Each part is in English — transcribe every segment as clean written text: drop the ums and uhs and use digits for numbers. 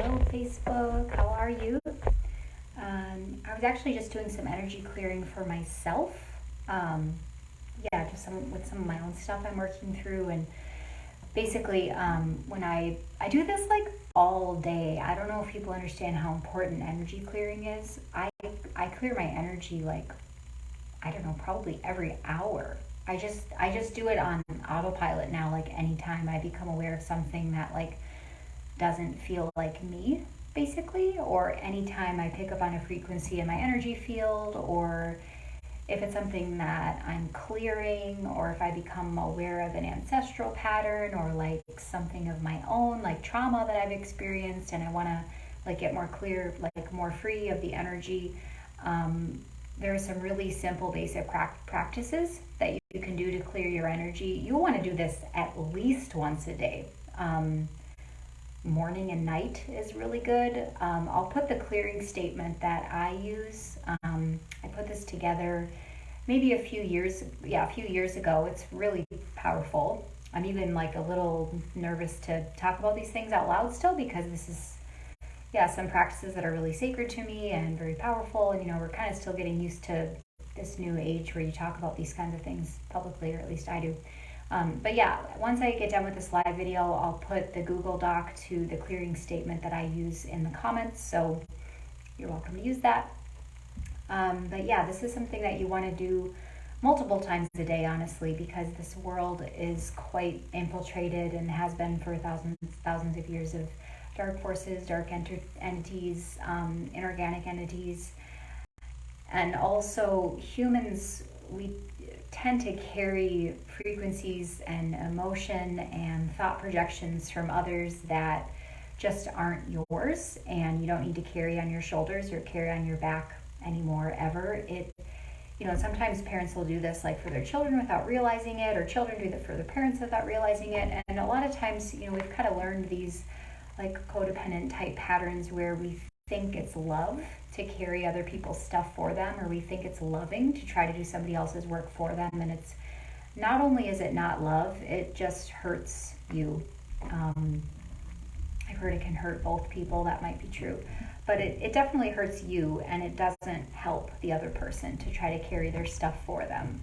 Hello, Facebook. How are you? I was actually just doing some energy clearing for myself. Um, yeah, just with some of my own stuff I'm working through, and basically, when I do this like all day. I don't know if people understand how important energy clearing is. I clear my energy like I don't know, probably every hour. I just do it on autopilot now. Like anytime I become aware of something that like doesn't feel like me, basically, or anytime I pick up on a frequency in my energy field, or if it's something that I'm clearing, or if I become aware of an ancestral pattern or like something of my own, like trauma that I've experienced, and I want to like get more clear, like more free of the energy. There are some really simple, basic practices that you can do to clear your energy. You'll want to do this at least once a day. Morning and night is really good. I'll put the clearing statement that I use. I put this together maybe a few years ago. It's really powerful. I'm even like a little nervous to talk about these things out loud still, because this is some practices that are really sacred to me and very powerful. And we're kind of still getting used to this new age where you talk about these kinds of things publicly, or at least I do. But yeah, once I get done with this live video, I'll put the Google Doc to the clearing statement that I use in the comments, so you're welcome to use that. But yeah, this is something that you want to do multiple times a day, honestly, because this world is quite infiltrated and has been for thousands of years of dark forces, dark entities, inorganic entities, and also humans. We tend to carry frequencies and emotion and thought projections from others that just aren't yours, and you don't need to carry on your shoulders or carry on your back anymore, ever. Sometimes parents will do this like for their children without realizing it, or children do that for their parents without realizing it. And a lot of times, we've kind of learned these like codependent type patterns where we think it's love to carry other people's stuff for them, or we think it's loving to try to do somebody else's work for them. And it's not only is it not love, it just hurts you. I've heard it can hurt both people. That might be true, but it definitely hurts you, and it doesn't help the other person to try to carry their stuff for them.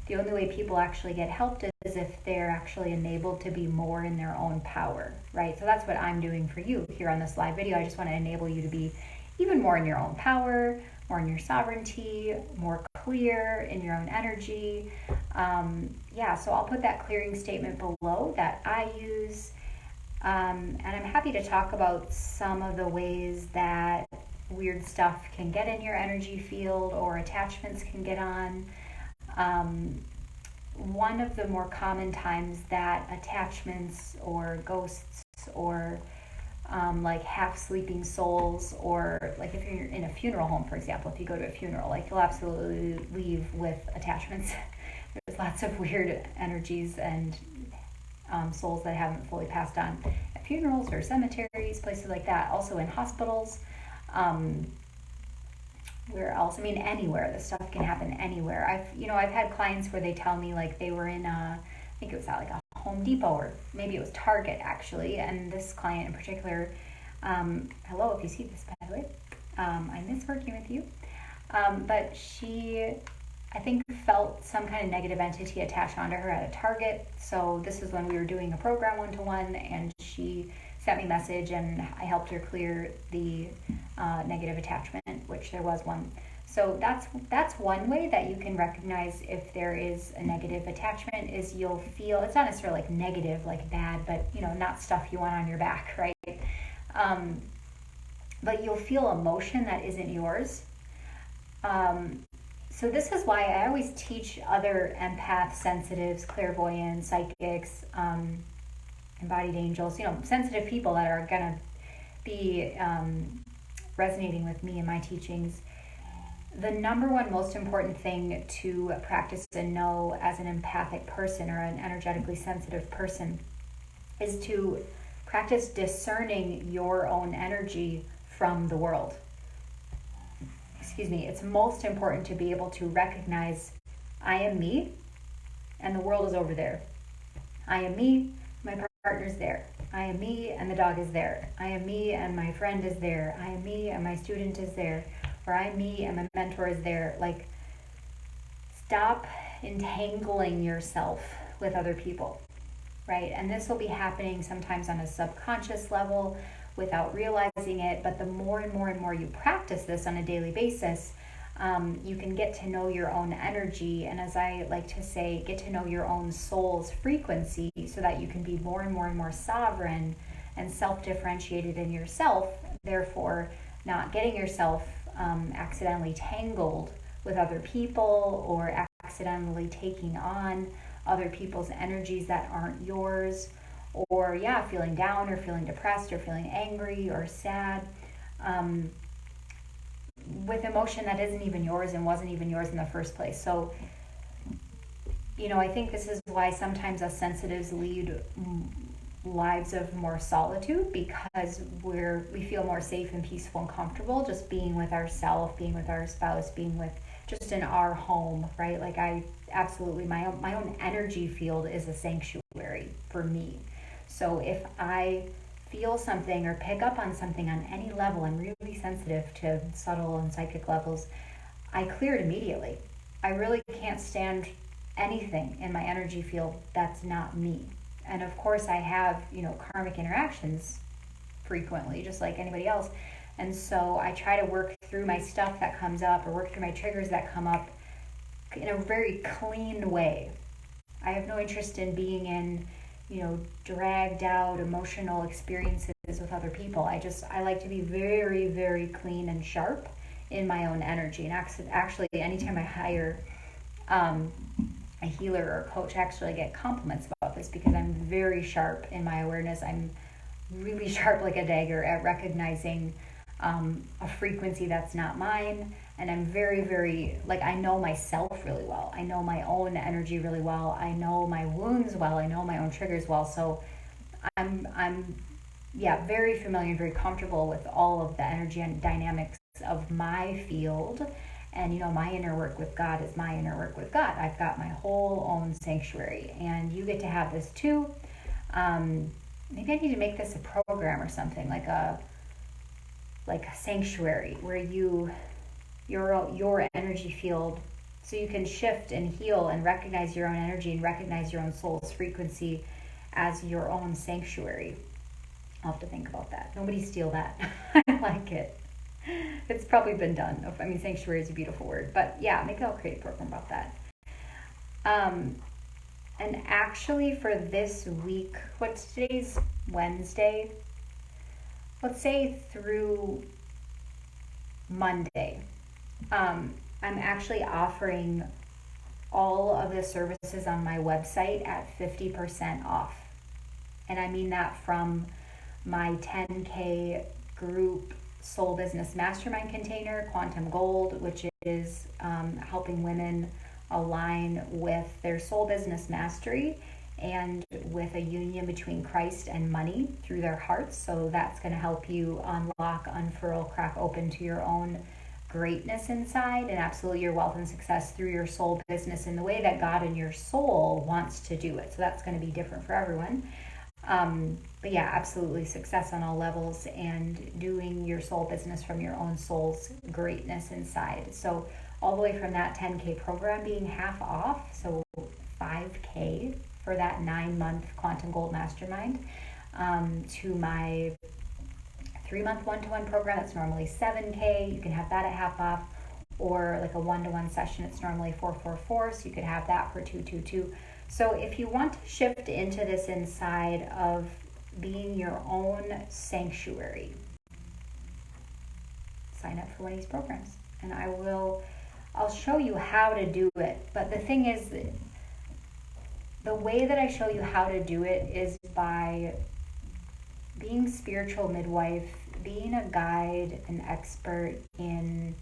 The only way people actually get helped is if they're actually enabled to be more in their own power, right? So that's what I'm doing for you here on this live video. I just want to enable you to be even more in your own power, more in your sovereignty, more clear in your own energy. So I'll put that clearing statement below that I use. And I'm happy to talk about some of the ways that weird stuff can get in your energy field, or attachments can get on. One of the more common times that attachments or ghosts or like half sleeping souls, or like if you're in a funeral home, for example, if you go to a funeral, like you'll absolutely leave with attachments. There's lots of weird energies and souls that haven't fully passed on at funerals or cemeteries, places like that. Also in hospitals. Where else? I mean, anywhere. This stuff can happen anywhere. I've had clients where they tell me like they were in I think it was at like a Home Depot, or maybe it was Target actually. And this client in particular, hello if you see this, by the way, I miss working with you. But she, I think, felt some kind of negative entity attached onto her at a Target. So this is when we were doing a program one-to-one, and she sent me a message, and I helped her clear the negative attachment, which there was one. So that's one way that you can recognize if there is a negative attachment, is you'll feel, it's not necessarily like negative, like bad, but not stuff you want on your back, right? But you'll feel emotion that isn't yours. So this is why I always teach other empaths, sensitives, clairvoyants, psychics, embodied angels, sensitive people that are gonna be resonating with me and my teachings. The number one most important thing to practice and know as an empathic person, or an energetically sensitive person, is to practice discerning your own energy from the world. It's most important to be able to recognize, I am me, and the world is over there. I am me, my partner's there. I am me and the dog is there. I am me and my friend is there. I am me and my student is there. Or I am me and my mentor is there. Like, stop entangling yourself with other people, right? And this will be happening sometimes on a subconscious level without realizing it. But the more and more and more you practice this on a daily basis, you can get to know your own energy, and as I like to say, get to know your own soul's frequency, so that you can be more and more and more sovereign and self-differentiated in yourself, therefore not getting yourself accidentally tangled with other people, or accidentally taking on other people's energies that aren't yours, or feeling down or feeling depressed or feeling angry or sad, with emotion that isn't even yours and wasn't even yours in the first place. So, I think this is why sometimes us sensitives lead lives of more solitude, because we feel more safe and peaceful and comfortable just being with ourselves, being with our spouse, being with just in our home, right? Like, I absolutely, my own energy field is a sanctuary for me. So if I feel something or pick up on something on any level, I'm really sensitive to subtle and psychic levels, I clear it immediately. I really can't stand anything in my energy field that's not me. And of course I have, karmic interactions frequently, just like anybody else. And so I try to work through my stuff that comes up, or work through my triggers that come up, in a very clean way. I have no interest in being in, dragged out emotional experiences with other people. I like to be very, very clean and sharp in my own energy. And actually, anytime I hire a healer or a coach, actually I get compliments about this, because I'm very sharp in my awareness. I'm really sharp like a dagger at recognizing a frequency that's not mine. And I'm very, very, I know myself really well. I know my own energy really well. I know my wounds well. I know my own triggers well. So I'm very familiar and very comfortable with all of the energy and dynamics of my field. And, my inner work with God is my inner work with God. I've got my whole own sanctuary, and you get to have this too. Maybe I need to make this a program or something, like a sanctuary, where your energy field, so you can shift and heal and recognize your own energy and recognize your own soul's frequency as your own sanctuary. I'll have to think about that. Nobody steal that. I like it. It's probably been done. I mean, sanctuary is a beautiful word, but maybe I'll create a program about that. And actually for this week, today's Wednesday? Let's say through Monday, I'm actually offering all of the services on my website at 50% off. And I mean that from my 10K group Soul Business Mastermind container, Quantum Gold, which is helping women align with their soul business mastery and with a union between Christ and money through their hearts. So that's going to help you unlock, unfurl, crack open to your own greatness inside, and absolutely your wealth and success through your soul business in the way that God and your soul wants to do it. So that's going to be different for everyone. But absolutely success on all levels, and doing your soul business from your own soul's greatness inside. So all the way from that 10K program being half off, so 5K for that 9-month Quantum Gold Mastermind, to my 3-month one-to-one program that's normally 7K. You can have that at half off, or like a one-to-one session, it's normally 444, so you could have that for 222. So if you want to shift into this inside of being your own sanctuary, sign up for one of these programs, and I'll show you how to do it. But the thing is, the way that I show you how to do it is by being spiritual midwife, being a guide, an expert in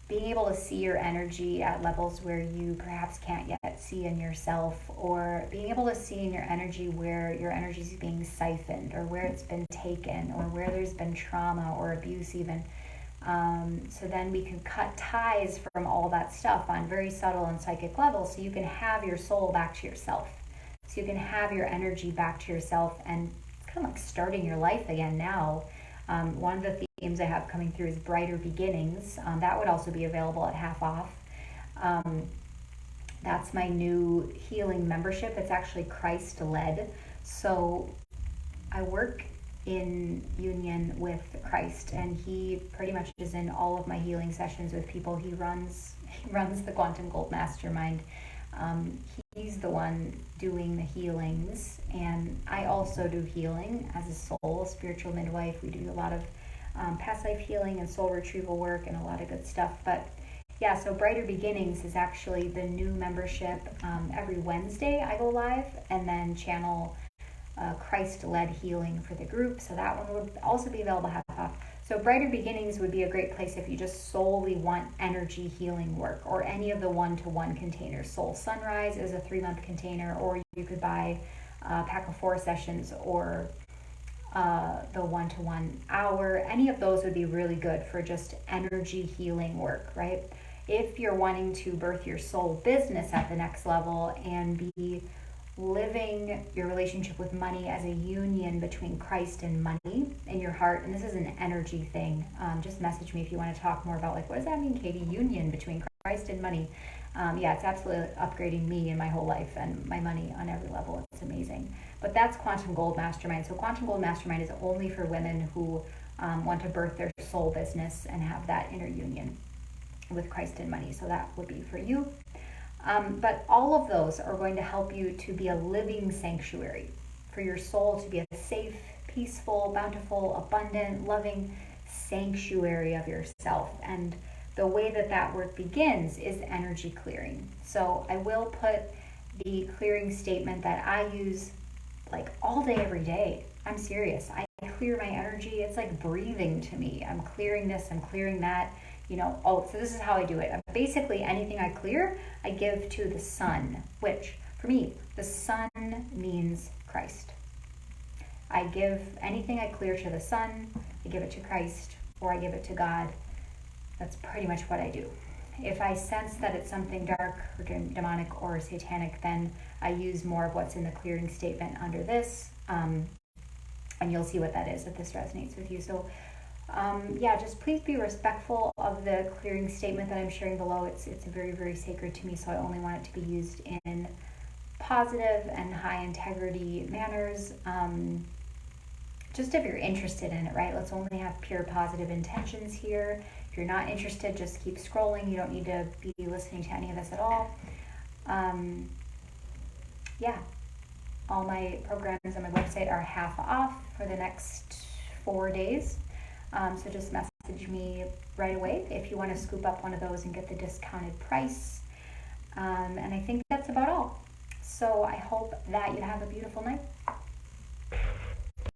being able to see your energy at levels where you perhaps can't yet see in yourself, or being able to see in your energy where your energy is being siphoned, or where it's been taken, or where there's been trauma or abuse even. So then we can cut ties from all that stuff on very subtle and psychic levels, so you can have your soul back to yourself. So you can have your energy back to yourself and kind of like starting your life again now. One of the themes I have coming through is brighter beginnings. That would also be available at half off. That's my new healing membership. It's actually Christ led. So I work in union with Christ, and he pretty much is in all of my healing sessions with people. He runs the Quantum Gold Mastermind. He's the one doing the healings, and I also do healing as a soul, a spiritual midwife. We do a lot of past life healing and soul retrieval work and a lot of good stuff. But yeah, so Brighter Beginnings is actually the new membership. Every Wednesday I go live and then channel Christ-led healing for the group. So that one would also be available half off. So Brighter Beginnings would be a great place if you just solely want energy healing work, or any of the one-to-one containers. Soul Sunrise is a 3-month container, or you could buy a pack of 4 sessions, or the one-to-one hour. Any of those would be really good for just energy healing work, right? If you're wanting to birth your soul business at the next level and be living your relationship with money as a union between Christ and money in your heart, and this is an energy thing, just message me if you want to talk more about, like, what does that mean, Katie? Union between Christ and money. Yeah, it's absolutely upgrading me in my whole life and my money on every level. It's amazing. But that's Quantum Gold Mastermind. So Quantum Gold Mastermind is only for women who want to birth their soul business and have that inner union with Christ and money. So that would be for you. But all of those are going to help you to be a living sanctuary for your soul, to be a safe, peaceful, bountiful, abundant, loving sanctuary of yourself. And the way that work begins is energy clearing. So I will put the clearing statement that I use like all day, every day. I'm serious. I clear my energy. It's like breathing to me. I'm clearing this, I'm clearing that. So this is how I do it. Basically, anything I clear, I give to the sun, which for me, the sun means Christ. I give anything I clear to the sun, I give it to Christ, or I give it to God. That's pretty much what I do. If I sense that it's something dark or demonic or satanic, then I use more of what's in the clearing statement under this, and you'll see what that is if this resonates with you. So just please be respectful of the clearing statement that I'm sharing below. It's very, very sacred to me, so I only want it to be used in positive and high integrity manners. Just if you're interested in it, right? Let's only have pure positive intentions here. If you're not interested, just keep scrolling. You don't need to be listening to any of this at all. All my programs on my website are half off for the next 4 days. So just message me right away if you want to scoop up one of those and get the discounted price. And I think that's about all. So I hope that you have a beautiful night.